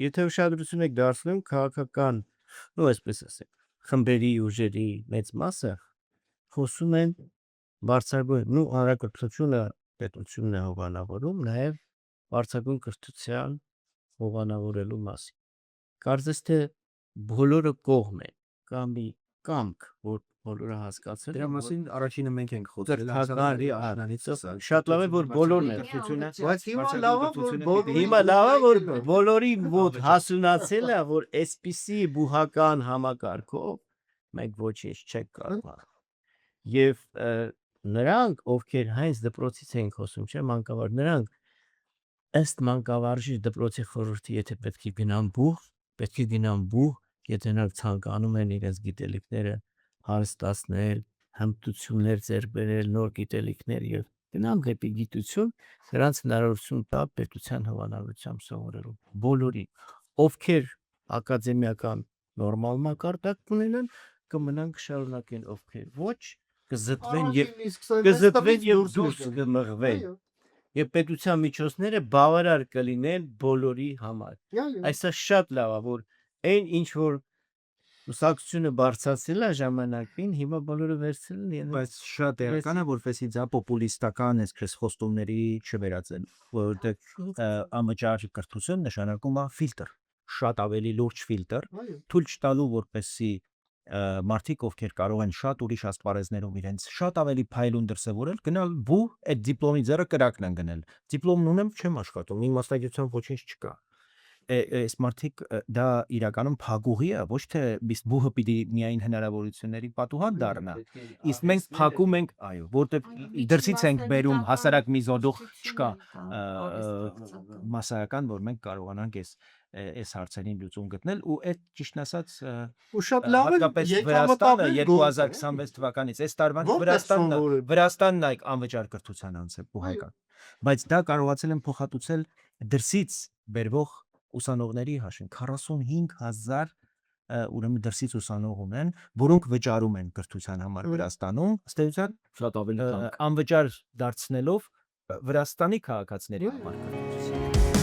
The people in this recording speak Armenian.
եթե ուշադրություն եք դարձնում քաղաքական, այսպես ասենք, խմբերի ուժերի մեծ մասը խոսում են բարձրագույն, հանրակրթությունը պետությունն է հովանավորում, նաև բարձրագույն կրթության հովանավորելու մասին։ Կարծես թե բոլորը կողմ են, կա մի կամք, որ բոլորը հասկացել Դրա են, մասին առաջինը մենք ենք խոսել, շատ լավ է, որ բոլորն են։ բայց Հիմա լավ է, որ բոլորի մոտ հասունացել է, որ այսպիսի բուհական համակարգով մենք ոչինչ չենք կարող անել։ Եվ նրանք, ովքեր հենց դպրոցից են խոսում, չէ՞, մանկավարժ, նրանք ըստ մանկավարժի դպրոցի խորհրդի, եթե պետք է գնան բուհ, եթե նրանք ցանկանում են իրենց գիտելիքները հարստացնել, հմտություններ ձեռք բերել, նոր գիտելիքներ եւ գնան դեպի գիտություն, նրանց հնարավորություն տա պետության հովանավորությամբ սովորելու բոլորի, ովքեր ակադեմիական նորմալ մակարդակ ունենան, կմնան կշարունակեն, ովքեր ոչ, կզտվեն եւ դուրս կմղվեն։ Եվ պետության միջոցները բավարար կլինեն բոլորի համար։ Այսա շատ լավ է, որ այն ինչ որ ուսակցությունը բարձրացրել է ժամանակին, հիմա բոլորը վերցրել են։ Բայց շատ էական է, որպեսզի դա պոպուլիստական այսպես խոստումների չվերածեն, որովհետև անվճար կրթություն նշանակում է ֆիլտր, շատ ավելի լուրջ ֆիլտր, թույլ չտալու որպեսզի մարդիկ, ովքեր կարող են շատ ուրիշ ասպարեզներով իրենց շատ ավելի փայլուն դրսևորել, գնալ բու այդ դիպլոմի ձեռը կրակն են գնել։ Դիպլոմն ունեմ, չեմ աշխատում, իմ մասնագիտությամբ ոչինչ չկա։ Այս մարդիկ դա իրականում փակուղի է, ոչ թե բուհը պիտի միայն հնարավորությունների պատուհան դառնա։ Իսկ մենք փակում ենք, այո, որտեղ դրսից ենք բերում հասարակ մի զոդող չկա մասսայական, որ մենք կարողանանք այս հարցերին լուծում գտնել ու այդ ճիշտն ասած ու շատ լավ է Վրաստանը 2026 թվականից այս տարվան Վրաստանն այ անվճար կրթության անցել բուհական, բայց դա կարողացել են փոխհատուցել դրսից բերվող ուսանողների հաշվին 45,000 ուրեմն դրսից ուսանող ունեն, որոնք վճարում են կրթության համար Վրաստանում, ըստ էության շատ ավելի անվճար դարձնելով Վրաստանի քաղաքացիների համար կրթություն։